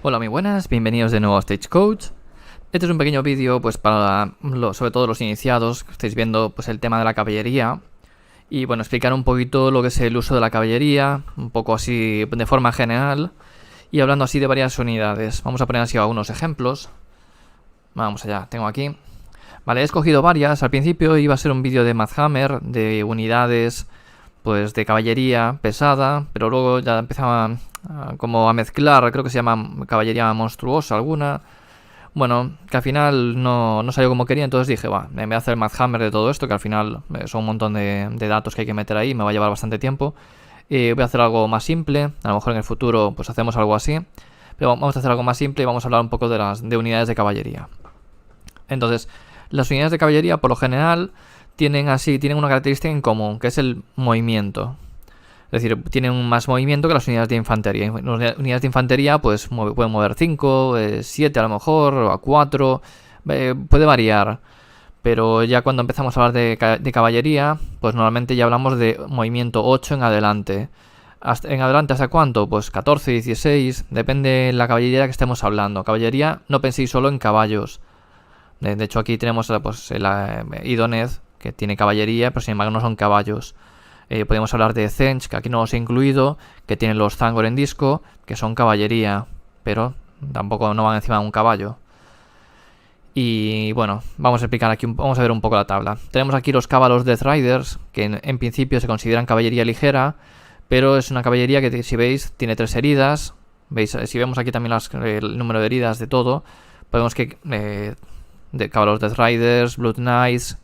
Hola, muy buenas, bienvenidos de nuevo a Stagecoach. Este es un pequeño vídeo pues para sobre todo los iniciados, que estáis viendo pues el tema de la caballería. Y bueno, explicar un poquito lo que es el uso de la caballería, un poco así de forma general. Y hablando así de varias unidades. Vamos a poner así algunos ejemplos. Vamos allá, tengo aquí. Vale, he escogido varias. Al principio iba a ser un vídeo de Madhammer, de unidades pues de caballería pesada, pero luego ya empezaba como a mezclar, creo que se llama caballería monstruosa alguna. Bueno, que al final no salió como quería, entonces dije, va, me voy a hacer el Madhammer de todo esto, que al final son un montón de datos que hay que meter ahí, me va a llevar bastante tiempo. Voy a hacer algo más simple, a lo mejor en el futuro pues hacemos algo así, pero vamos a hacer algo más simple y vamos a hablar un poco de unidades de caballería. Entonces, las unidades de caballería por lo general tienen una característica en común, que es el movimiento. Es decir, tienen más movimiento que las unidades de infantería. Las unidades de infantería pues pueden mover 5, 7 a lo mejor, o a 4, puede variar. Pero ya cuando empezamos a hablar de caballería, pues normalmente ya hablamos de movimiento 8 en adelante. ¿En adelante hasta cuánto? Pues 14, 16, depende de la caballería que estemos hablando. Caballería, no penséis solo en caballos. De hecho aquí tenemos pues, la Idoneth, que tiene caballería, pero sin embargo no son caballos. Podemos hablar de Tzench, que aquí no los he incluido, que tienen los Thangoor en disco, que son caballería, pero tampoco no van encima de un caballo. Y bueno, vamos a explicar aquí, vamos a ver un poco la tabla. Tenemos aquí los Caballos Death Riders, que en principio se consideran caballería ligera, pero es una caballería que, si veis, tiene 3 heridas. ¿Veis? Si vemos aquí también el número de heridas de todo, podemos que de Caballos Death Riders, Blood Knights,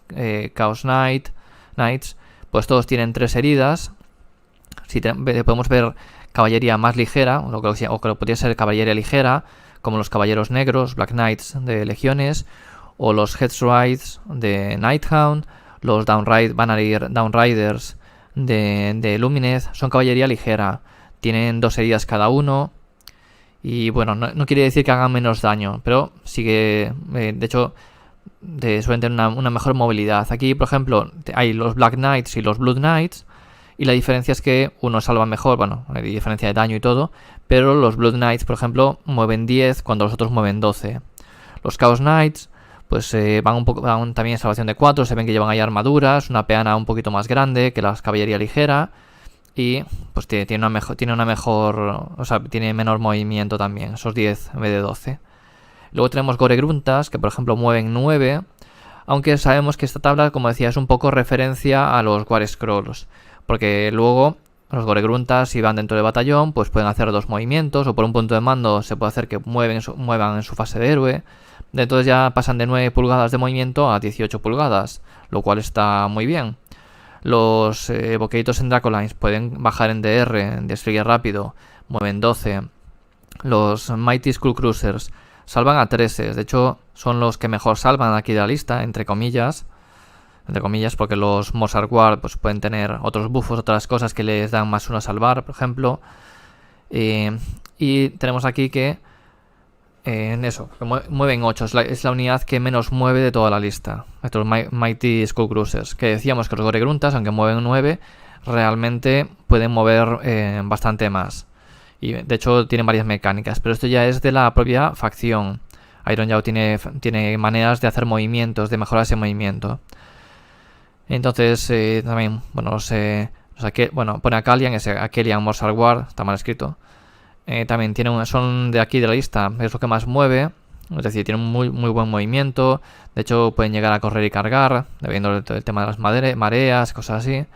Chaos Knights, pues todos tienen 3 heridas. Si podemos ver caballería más ligera, o que podría ser caballería ligera, como los Caballeros Negros, Black Knights de Legiones, o los Headsrides de Nighthound, los Downriders de Lumineth, son caballería ligera. Tienen 2 heridas cada uno. Y bueno, no quiere decir que hagan menos daño, pero sí que, de hecho, suelen tener una mejor movilidad. Aquí, por ejemplo, hay los Black Knights y los Blood Knights, y la diferencia es que uno salva mejor, bueno, hay diferencia de daño y todo, pero los Blood Knights, por ejemplo, mueven 10 cuando los otros mueven 12. Los Chaos Knights, pues van también en salvación de 4, se ven que llevan ahí armaduras, una peana un poquito más grande que la caballería ligera, y pues tiene menor movimiento también, esos 10 en vez de 12. Luego tenemos Goregruntas, que por ejemplo mueven 9, aunque sabemos que esta tabla, como decía, es un poco referencia a los War Scrolls, porque luego los Goregruntas, si van dentro del batallón, pues pueden hacer 2 movimientos, o por un punto de mando se puede hacer que muevan en su fase de héroe. Entonces ya pasan de 9 pulgadas de movimiento a 18 pulgadas, lo cual está muy bien. Los Evocators en Dracolines pueden bajar en DR, en despliegue rápido, mueven 12. Los Mighty Skullcruisers salvan a 13, de hecho son los que mejor salvan aquí de la lista, entre comillas, porque los Mozart Guard pues pueden tener otros buffos, otras cosas que les dan más 1 a salvar, por ejemplo. Y tenemos aquí que mueven 8, es la unidad que menos mueve de toda la lista, estos Mighty Skullcruisers, que decíamos que los Goregruntas, aunque mueven 9, realmente pueden mover bastante más. Y de hecho tienen varias mecánicas, pero esto ya es de la propia facción. Iron Jaw tiene maneras de hacer movimientos, de mejorar ese movimiento. Entonces también, pone a Kalian, ese Akelian Morsar Guard, está mal escrito. También son de aquí de la lista, es lo que más mueve, es decir, tienen muy buen movimiento. De hecho pueden llegar a correr y cargar, dependiendo del tema de las mareas, cosas así.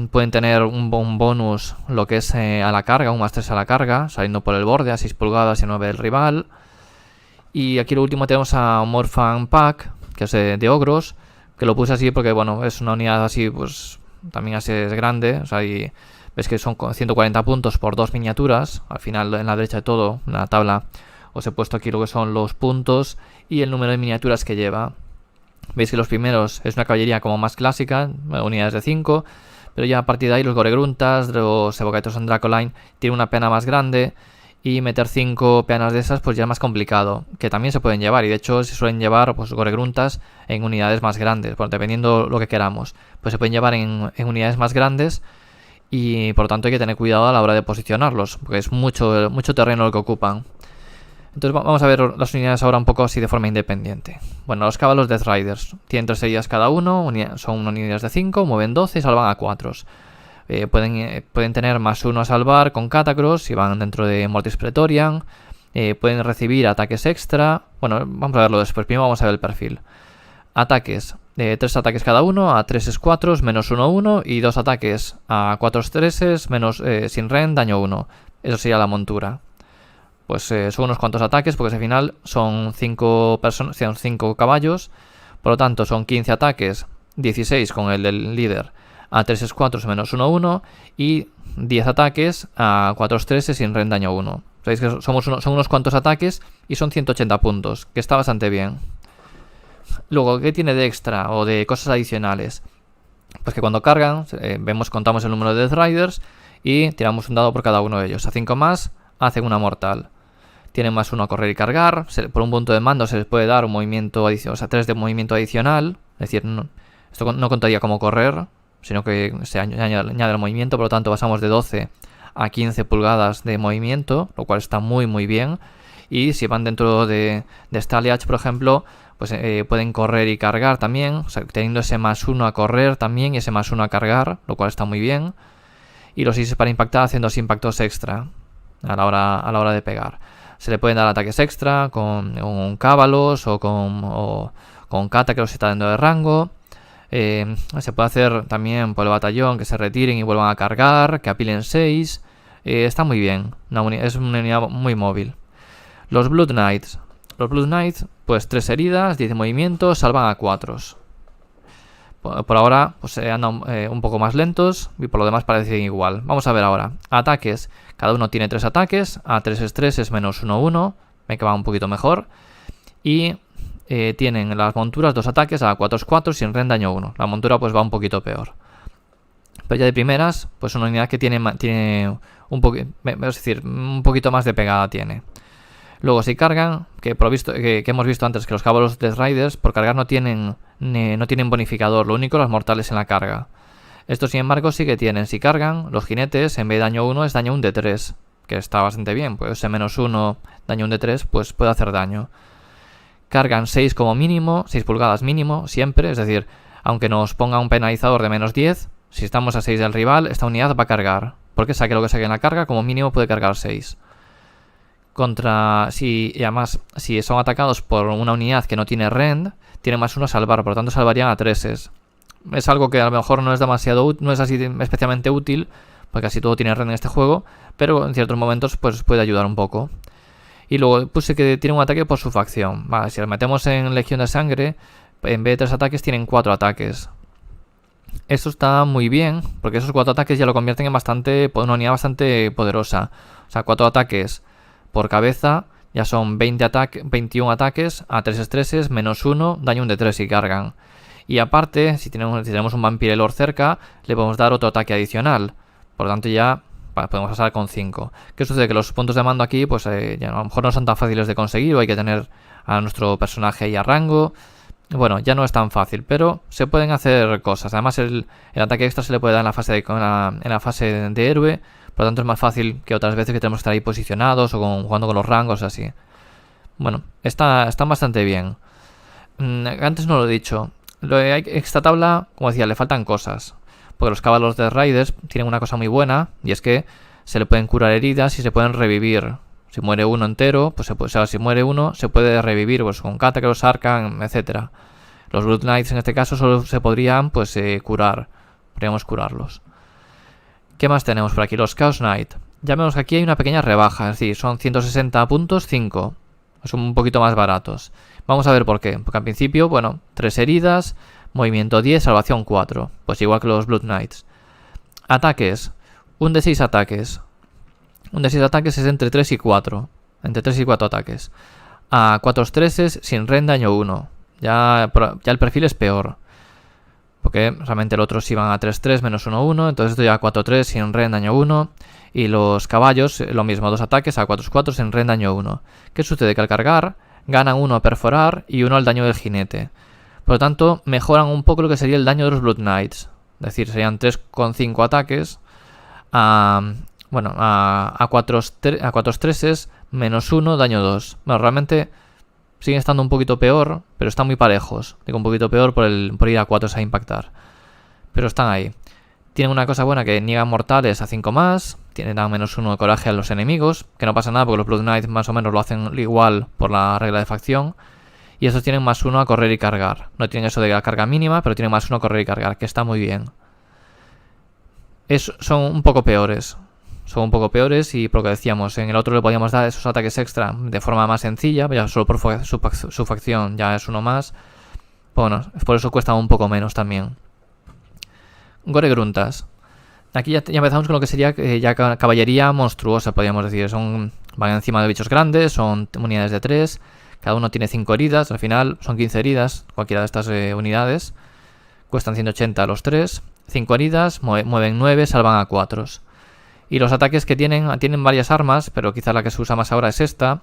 Pueden tener un bonus, lo que es a la carga, un +3 a la carga, saliendo por el borde a 6 pulgadas y 9 del rival. Y aquí lo último tenemos a Morphan Pack, que es de ogros, que lo puse así porque bueno, es una unidad así, pues también así es grande, o sea, y ves que son 140 puntos por 2 miniaturas. Al final, en la derecha de todo, en la tabla, os he puesto aquí lo que son los puntos y el número de miniaturas que lleva. Veis que los primeros es una caballería como más clásica, unidades de 5, pero ya a partir de ahí los Goregruntas, los Evocators en Dracoline tienen una peana más grande, y meter 5 peanas de esas pues ya es más complicado, que también se pueden llevar, y de hecho se suelen llevar pues Goregruntas en unidades más grandes, bueno, dependiendo lo que queramos, pues se pueden llevar en unidades más grandes, y por lo tanto hay que tener cuidado a la hora de posicionarlos, porque es mucho terreno el que ocupan. Entonces vamos a ver las unidades ahora un poco así de forma independiente. Bueno, los caballos Death Riders tienen 3 heridas cada uno, son unidades de 5, mueven 12 y salvan a 4. Pueden tener +1 a salvar con Catacross si van dentro de Mortis Praetorian. Pueden recibir ataques extra. Bueno, vamos a verlo después. Primero vamos a ver el perfil. Ataques. 3 ataques cada uno a 3 4, -1 1 y 2 ataques a 4 3 menos sin rend, daño 1. Eso sería la montura. Pues son unos cuantos ataques porque al final son 5 caballos. Por lo tanto son 15 ataques, 16 con el del líder a 3 4 -1 1 y 10 ataques a 4 3 sin rend, daño 1. Sabéis que son unos cuantos ataques y son 180 puntos, que está bastante bien. Luego, ¿qué tiene de extra o de cosas adicionales? Pues que cuando cargan, contamos el número de Death Riders y tiramos un dado por cada uno de ellos. A 5 más, hacen una mortal. Tienen +1 a correr y cargar. Por un punto de mando se les puede dar un movimiento adicional, o sea, 3 de movimiento adicional. Es decir, esto no contaría como correr, sino que se añade el movimiento. Por lo tanto, pasamos de 12 a 15 pulgadas de movimiento, lo cual está muy muy bien. Y si van dentro de Staliach, por ejemplo, pues pueden correr y cargar también, o sea, teniendo ese +1 a correr también y ese +1 a cargar, lo cual está muy bien. Y los 6 para impactar haciendo 2 impactos extra a la hora de pegar. Se le pueden dar ataques extra con un Cábalos o con Kata, que los está dando de rango. Se puede hacer también por el batallón que se retiren y vuelvan a cargar, que apilen 6. Está muy bien, es una unidad muy móvil. Los Blood Knights, pues 3 heridas, 10 de movimiento, salvan a 4. Por ahora pues andan un poco más lentos y por lo demás parecen igual. Vamos a ver ahora. Ataques. Cada uno tiene 3 ataques. A 3 estrés es -1 1. Me que va un poquito mejor. Y tienen las monturas 2 ataques a 4 4 sin rend, daño 1. La montura pues va un poquito peor. Pero ya de primeras, pues una unidad que tiene un poquito más de pegada tiene. Luego si cargan, que hemos visto antes que los caballos Death Riders por cargar no tienen bonificador, lo único las mortales en la carga. Estos sin embargo sí que tienen. Si cargan, los jinetes en vez de daño 1 es daño 1 de 3, que está bastante bien, pues ese -1 daño 1 de 3 pues puede hacer daño. Cargan 6 como mínimo, 6 pulgadas mínimo siempre, es decir, aunque nos ponga un penalizador de -10, si estamos a 6 del rival, esta unidad va a cargar, porque saque lo que saque en la carga, como mínimo puede cargar 6. Y además, si son atacados por una unidad que no tiene rend, tiene +1 a salvar, por lo tanto salvarían a 3. Es algo que a lo mejor no es así especialmente útil, porque casi todo tiene rend en este juego, pero en ciertos momentos pues puede ayudar un poco. Y luego puse que tiene un ataque por su facción. Vale, si lo metemos en Legión de Sangre, en vez de 3 ataques tienen 4 ataques. Esto está muy bien, porque esos 4 ataques ya lo convierten en una unidad bastante poderosa. O sea, 4 ataques por cabeza ya son 21 ataques a 3 estreses, -1, daño 1 de 3 y cargan. Y aparte, si tenemos un Vampire Lord cerca, le podemos dar otro ataque adicional. Por lo tanto ya podemos pasar con 5. ¿Qué sucede? Que los puntos de mando aquí pues ya a lo mejor no son tan fáciles de conseguir, o hay que tener a nuestro personaje ahí a rango. Bueno, ya no es tan fácil, pero se pueden hacer cosas. Además el ataque extra se le puede dar en la fase de héroe. Por lo tanto es más fácil que otras veces que tenemos que estar ahí posicionados o jugando con los rangos así. Bueno, están bastante bien. Antes no lo he dicho. Esta tabla, como decía, le faltan cosas. Porque los caballos de Riders tienen una cosa muy buena, y es que se le pueden curar heridas y se pueden revivir. Si muere uno entero, pues si muere uno, se puede revivir pues con Catacross, Arcan, etc. Los Blood Knights en este caso solo se podrían pues curar. Podríamos curarlos. ¿Qué más tenemos por aquí? Los Chaos Knight. Ya vemos que aquí hay una pequeña rebaja, es decir, son 160 puntos, 5. Son un poquito más baratos. Vamos a ver por qué. Porque al principio, bueno, 3 heridas, movimiento 10, salvación 4. Pues igual que los Blood Knights. Ataques. Un de 6 ataques. Un de 6 ataques es entre 3 y 4. Entre 3 y 4 ataques. A 4 estreses, sin rend, daño 1. Ya el perfil es peor. Porque realmente el otro sí van a 3-3, -1 1. Entonces esto ya a 4-3, sin rend, daño 1. Y los caballos, lo mismo, 2 ataques a 4-4, sin rend, daño 1. ¿Qué sucede? Que al cargar, ganan 1 a perforar y 1 al daño del jinete. Por lo tanto, mejoran un poco lo que sería el daño de los Blood Knights. Es decir, serían 3,5 ataques a 4 estreses, -1, daño 2. Bueno, realmente siguen estando un poquito peor, pero están muy parejos. Digo un poquito peor por ir a 4 a impactar. Pero están ahí. Tienen una cosa buena que niegan mortales a 5 más. Tienen -1 de coraje a los enemigos. Que no pasa nada porque los Blood Knights más o menos lo hacen igual por la regla de facción. Y estos tienen +1 a correr y cargar. No tienen eso de la carga mínima, pero tienen +1 a correr y cargar, que está muy bien. Son un poco peores. Son un poco peores y por lo que decíamos, en el otro le podíamos dar esos ataques extra de forma más sencilla, ya solo por su facción ya es uno más. Bueno, por eso cuesta un poco menos también. Gore Gruntas. Aquí ya empezamos con lo que sería ya caballería monstruosa, podríamos decir. Van encima de bichos grandes, son unidades de 3. Cada uno tiene 5 heridas, al final son 15 heridas, cualquiera de estas unidades. Cuestan 180 los 3. 5 heridas, mueven 9, salvan a 4. Y los ataques que tienen varias armas, pero quizá la que se usa más ahora es esta.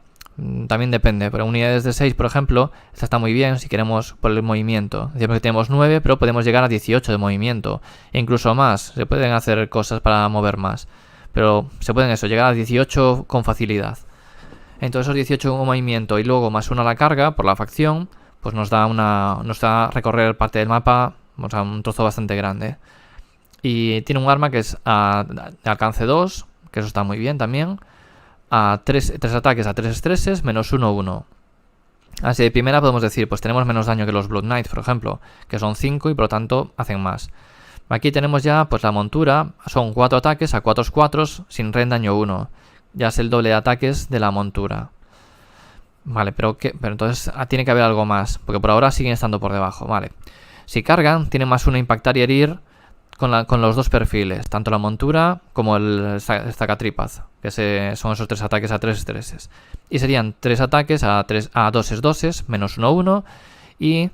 También depende, pero unidades de 6, por ejemplo, esta está muy bien si queremos por el movimiento. Decimos que tenemos 9, pero podemos llegar a 18 de movimiento. E incluso más, se pueden hacer cosas para mover más. Pero se pueden llegar a 18 con facilidad. Entonces esos 18 de movimiento y luego +1 a la carga por la facción, pues nos da recorrer parte del mapa, o sea, un trozo bastante grande. Y tiene un arma que es de alcance 2, que eso está muy bien también. A 3 ataques a 3 estreses, -1/1. Así de primera podemos decir, pues tenemos menos daño que los Blood Knights, por ejemplo, que son 5 y por lo tanto hacen más. Aquí tenemos ya pues la montura, son 4 ataques a 4 sin ren daño 1. Ya es el doble de ataques de la montura. Vale, pero entonces tiene que haber algo más, porque por ahora siguen estando por debajo. Vale. Si cargan, tienen +1 a impactar y herir con los dos perfiles, tanto la montura como el Stacatripaz, que son esos 3 ataques a 3 estreses. Y serían 3 ataques a 2 doses, -1/1, y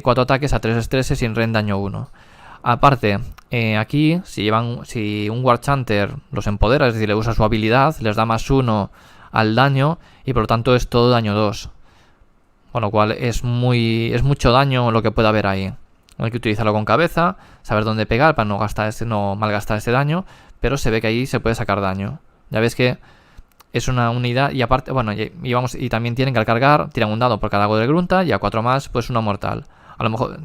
4 ataques a 3 estreses sin ren daño 1. Aparte, aquí, si un Warchanter los empodera, es decir, le usa su habilidad, les da +1 al daño y por lo tanto es todo daño 2. Con lo cual es mucho daño lo que puede haber ahí. Hay que utilizarlo con cabeza, saber dónde pegar para no malgastar ese daño, pero se ve que ahí se puede sacar daño. Ya ves que es una unidad y aparte, bueno, y también tienen que al cargar, tiran un dado por cada Gore Grunta y a 4 más, pues una mortal. A lo mejor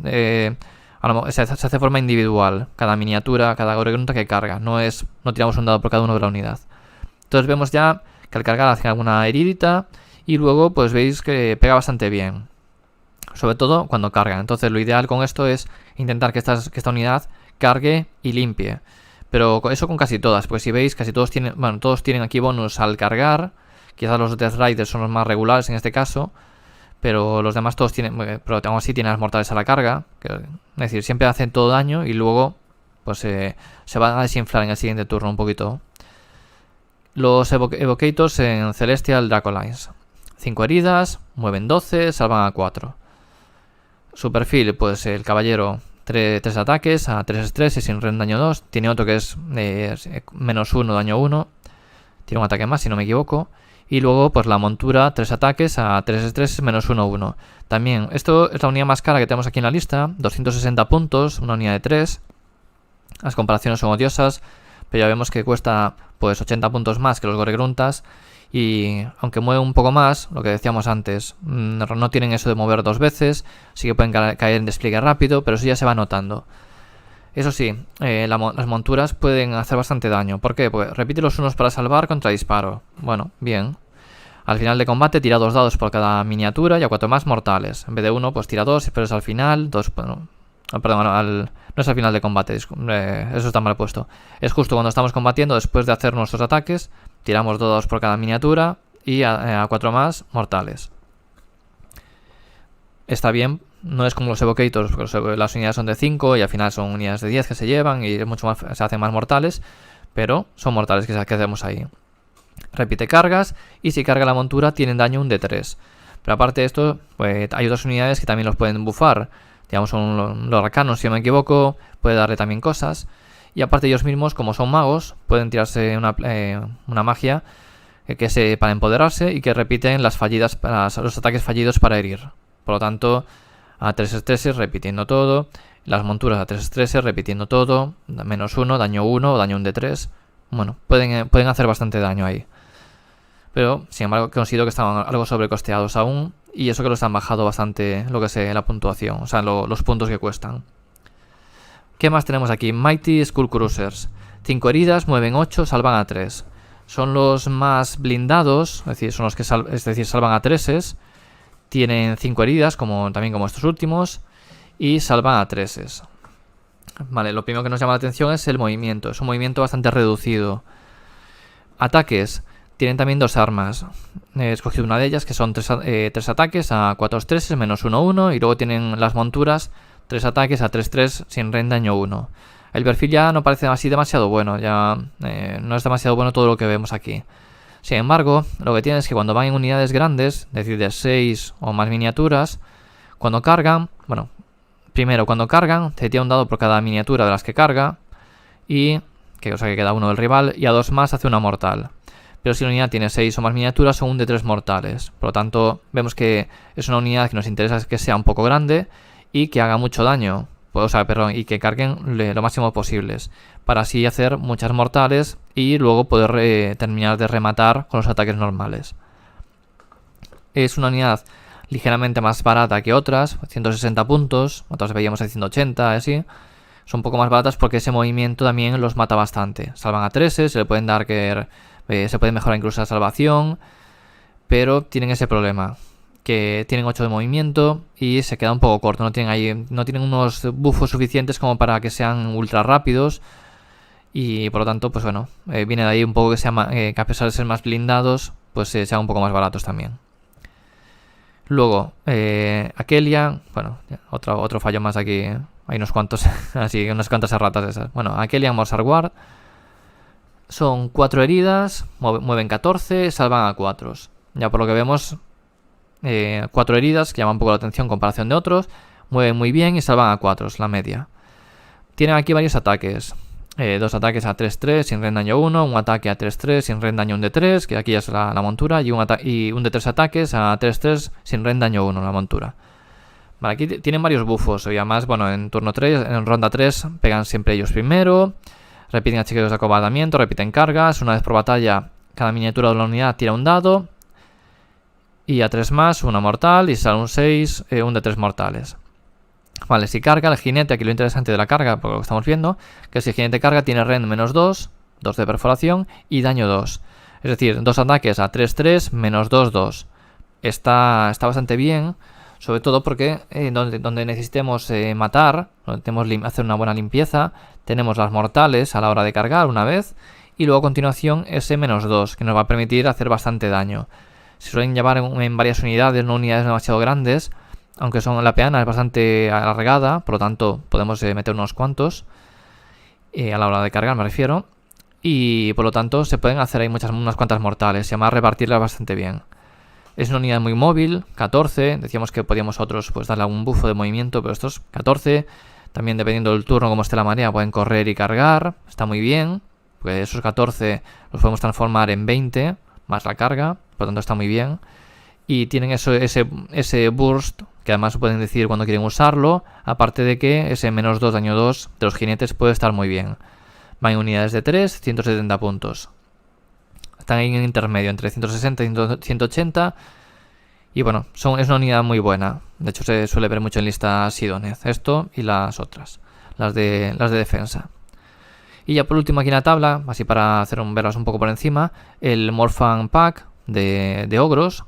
se hace de forma individual, cada miniatura, cada Gore Grunta que carga, no tiramos un dado por cada uno de la unidad. Entonces vemos ya que al cargar hacen alguna heridita y luego pues veis que pega bastante bien. Sobre todo cuando cargan. Entonces lo ideal con esto es intentar que esta unidad cargue y limpie. Pero eso con casi todas, pues si veis casi todos tienen aquí bonus al cargar. Quizás los Death Riders son los más regulares en este caso. Pero los demás todos tienen, pero aún así tienen las mortales a la carga. Es decir, siempre hacen todo daño y luego pues se van a desinflar en el siguiente turno un poquito. Los Evocators en Celestial Dracolines. 5 heridas, mueven 12, salvan a 4. Su perfil, pues el caballero, 3 ataques a 3 estreses sin ren daño 2. Tiene otro que es -1 daño 1. Tiene un ataque más, si no me equivoco. Y luego, pues la montura, 3 ataques a 3 estreses, -1/1. También, esto es la unidad más cara que tenemos aquí en la lista. 260 puntos, una unidad de 3. Las comparaciones son odiosas, pero ya vemos que cuesta pues 80 puntos más que los Gore Gruntas. Y aunque mueve un poco más, lo que decíamos antes, no tienen eso de mover 2 veces, sí que pueden caer en despliegue rápido, pero eso ya se va notando. Eso sí, las monturas pueden hacer bastante daño. ¿Por qué? Pues repite los unos para salvar contra disparo. Bueno, bien. Al final de combate tira 2 dados por cada miniatura y a 4 más mortales. En vez de 1, pues tira 2, pero es al final. 2, bueno, perdón, no es al final de combate, eso está mal puesto. Es justo cuando estamos combatiendo, después de hacer nuestros ataques, tiramos 2 dados por cada miniatura y a 4 más mortales. Está bien, no es como los Evocators, porque las unidades son de 5 y al final son unidades de 10 que se llevan y se hacen más mortales, pero son mortales que hacemos ahí. Repite cargas y si carga la montura tienen daño un D3. Pero aparte de esto, pues, hay otras unidades que también los pueden buffar. Digamos, son los arcanos, si no me equivoco, puede darle también cosas. Y aparte ellos mismos, como son magos, pueden tirarse una magia para empoderarse y que repiten los ataques fallidos para herir. Por lo tanto, a 3 estreses repitiendo todo. Las monturas a 3 estreses repitiendo todo. -1, daño 1 o daño 1 de 3. Bueno, pueden hacer bastante daño ahí. Pero, sin embargo, considero que estaban algo sobrecosteados aún. Y eso que los han bajado bastante lo que sé, la puntuación. O sea, los puntos que cuestan. ¿Qué más tenemos aquí? Mighty Skull Cruisers. 5 heridas, mueven 8, salvan a 3. Son los más blindados, es decir, son los que salvan a 3s. Tienen 5 heridas, también como estos últimos. Y salvan a 3s. Vale, lo primero que nos llama la atención es el movimiento. Es un movimiento bastante reducido. Ataques. Tienen también 2 armas. He escogido una de ellas, que son 3 ataques a 4 3 menos 1 1. Y luego tienen las monturas, 3 ataques a 3 3 sin range daño 1. El perfil ya no parece así demasiado bueno. Ya no es demasiado bueno todo lo que vemos aquí. Sin embargo, lo que tiene es que cuando van en unidades grandes, es decir, de 6 o más miniaturas, cuando cargan, primero cuando cargan, te tira un dado por cada miniatura de las que carga. Y, que queda uno del rival, y a 2 más hace una mortal. Pero si la unidad tiene 6 o más miniaturas, son un de 3 mortales. Por lo tanto, vemos que es una unidad que nos interesa que sea un poco grande y que haga mucho daño. Y que carguen lo máximo posibles. Para así hacer muchas mortales y luego poder terminar de rematar con los ataques normales. Es una unidad ligeramente más barata que otras, 160 puntos. Otras veíamos en 180, así. Son un poco más baratas porque ese movimiento también los mata bastante. Salvan a 3, se le pueden dar se puede mejorar incluso la salvación, pero tienen ese problema, que tienen 8 de movimiento y se queda un poco corto, no tienen unos buffos suficientes como para que sean ultra rápidos y por lo tanto, viene de ahí un poco que a pesar de ser más blindados, pues sean un poco más baratos también. Luego, Akelia, otro fallo más aquí, hay unos cuantos, así, unas cuantas erratas esas. Akelia Morsar Guard. Son 4 heridas, mueven 14, salvan a 4. Ya por lo que vemos, 4 heridas, que llaman un poco la atención en comparación de otros. Mueven muy bien y salvan a 4, la media. Tienen aquí varios ataques. 2 ataques a 3-3 sin range daño 1, un ataque a 3-3 sin range daño 1 de 3, que aquí ya es la montura, y un de 3 ataques a 3-3 sin range daño 1, la montura. Vale, aquí tienen varios buffos, y además, en turno 3, en ronda 3, pegan siempre ellos primero. Repiten achiqueros de acobardamiento, repiten cargas. Una vez por batalla, cada miniatura de la unidad tira un dado. Y a 3 más, una mortal. Y sale un 6, un de 3 mortales. Vale, si carga el jinete, aquí lo interesante de la carga, por lo que estamos viendo, que si el jinete carga tiene rend menos 2, 2 de perforación y daño 2. Es decir, 2 ataques a 3-3 menos 2-2. Está bastante bien. Sobre todo porque donde necesitemos matar, donde tenemos hacer una buena limpieza, tenemos las mortales a la hora de cargar una vez, y luego a continuación ese menos 2, que nos va a permitir hacer bastante daño. Se suelen llevar en varias unidades, no unidades demasiado grandes, aunque la peana es bastante alargada, por lo tanto podemos meter unos cuantos, a la hora de cargar me refiero, y por lo tanto se pueden hacer ahí unas cuantas mortales, y además repartirlas bastante bien. Es una unidad muy móvil, 14, decíamos que podíamos otros darle algún buffo de movimiento, pero estos 14, también dependiendo del turno como esté la marea, pueden correr y cargar, está muy bien, porque esos 14 los podemos transformar en 20, más la carga, por lo tanto está muy bien, y tienen ese burst, que además pueden decidir cuando quieren usarlo, aparte de que ese menos 2 daño 2 de los jinetes puede estar muy bien. Van en unidades de 3, 170 puntos. Están ahí en intermedio, entre 160 y 180. Y es una unidad muy buena. De hecho, se suele ver mucho en listas Sidonez. Esto y las otras, las de defensa. Y ya por último aquí en la tabla, así para verlas un poco por encima, el Morphan Pack de ogros.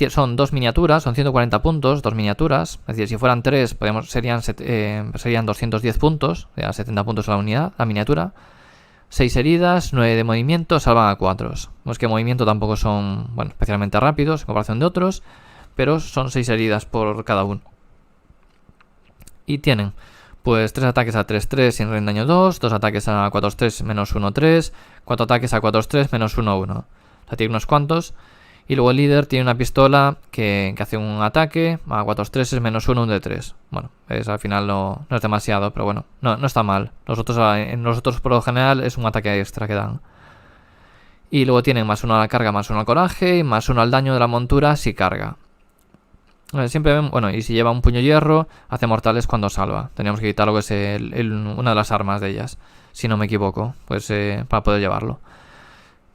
Son 2 miniaturas, son 140 puntos, 2 miniaturas. Es decir, si fueran 3, serían 210 puntos, 70 puntos la unidad, la miniatura. 6 heridas, 9 de movimiento, salvan a 4. Los que movimiento tampoco son especialmente rápidos en comparación de otros, pero son 6 heridas por cada uno. Y tienen 3 ataques a 3-3 sin range daño 2, 2 ataques a 4-3 menos 1-3, 4 ataques a 4-3 menos 1-1. O sea, tiene unos cuantos. Y luego el líder tiene una pistola que hace un ataque a 4-3 es menos 1, un de 3. Al final no es demasiado, pero no está mal. En los otros por lo general es un ataque extra que dan. Y luego tienen más 1 a la carga, más 1 al coraje y más 1 al daño de la montura si carga. Siempre y si lleva un puño hierro, hace mortales cuando salva. Teníamos que quitar lo que es una de las armas de ellas, si no me equivoco, para poder llevarlo.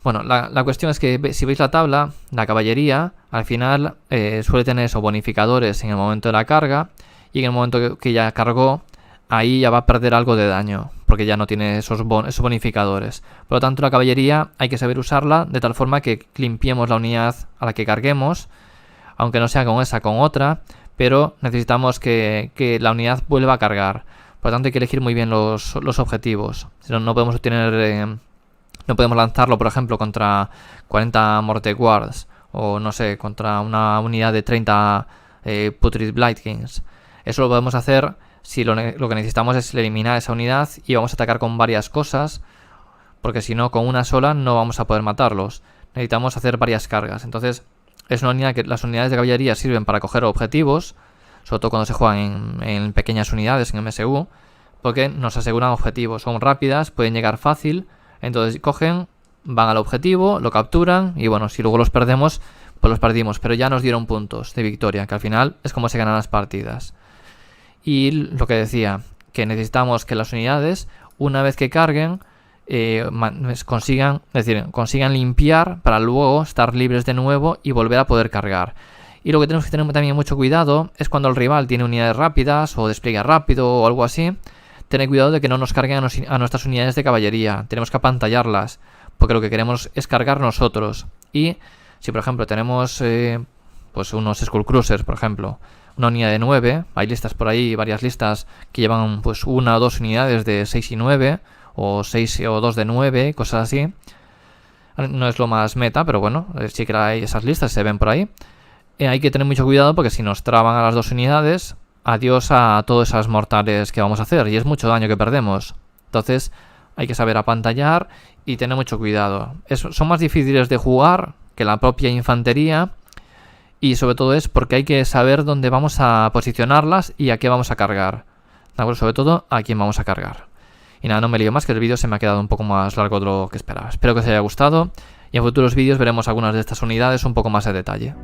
Bueno, la cuestión es que si veis la tabla, la caballería al final suele tener esos bonificadores en el momento de la carga, y en el momento que ya cargó, ahí ya va a perder algo de daño, porque ya no tiene esos bonificadores. Por lo tanto, la caballería hay que saber usarla de tal forma que limpiemos la unidad a la que carguemos, aunque no sea con esa, con otra, pero necesitamos que la unidad vuelva a cargar. Por lo tanto, hay que elegir muy bien los objetivos. Si no, no podemos obtener... no podemos lanzarlo, por ejemplo, contra 40 Morte Guards, o no sé, contra una unidad de 30 Putrid Blightkings. Eso lo podemos hacer si lo que necesitamos es eliminar esa unidad y vamos a atacar con varias cosas, porque si no, con una sola no vamos a poder matarlos. Necesitamos hacer varias cargas. Entonces, es una unidad que las unidades de caballería sirven para coger objetivos, sobre todo cuando se juegan en pequeñas unidades, en MSU, porque nos aseguran objetivos. Son rápidas, pueden llegar fácil. Entonces cogen, van al objetivo, lo capturan y bueno, si luego los perdemos, pues los perdimos. Pero ya nos dieron puntos de victoria, que al final es como se ganan las partidas. Y lo que decía, que necesitamos que las unidades, una vez que carguen, consigan limpiar para luego estar libres de nuevo y volver a poder cargar. Y lo que tenemos que tener también mucho cuidado es cuando el rival tiene unidades rápidas o despliega rápido o algo así. Tener cuidado de que no nos carguen a nuestras unidades de caballería. Tenemos que apantallarlas, porque lo que queremos es cargar nosotros. Y si por ejemplo tenemos pues unos Skullcruisers, por ejemplo, una unidad de 9, hay listas por ahí, varias listas que llevan pues una o dos unidades de 6 y 9, o 6 o 2 de 9, cosas así. No es lo más meta, pero bueno, sí que hay esas listas, se ven por ahí. Hay que tener mucho cuidado porque si nos traban a las dos unidades, adiós a todas esas mortales que vamos a hacer, y es mucho daño que perdemos. Entonces hay que saber apantallar y tener mucho cuidado. Son más difíciles de jugar que la propia infantería, y sobre todo es porque hay que saber dónde vamos a posicionarlas y a qué vamos a cargar. ¿De acuerdo? Sobre todo a quién vamos a cargar. Y nada, no me lío más, que el vídeo se me ha quedado un poco más largo de lo que esperaba. Espero que os haya gustado y en futuros vídeos veremos algunas de estas unidades un poco más de detalle.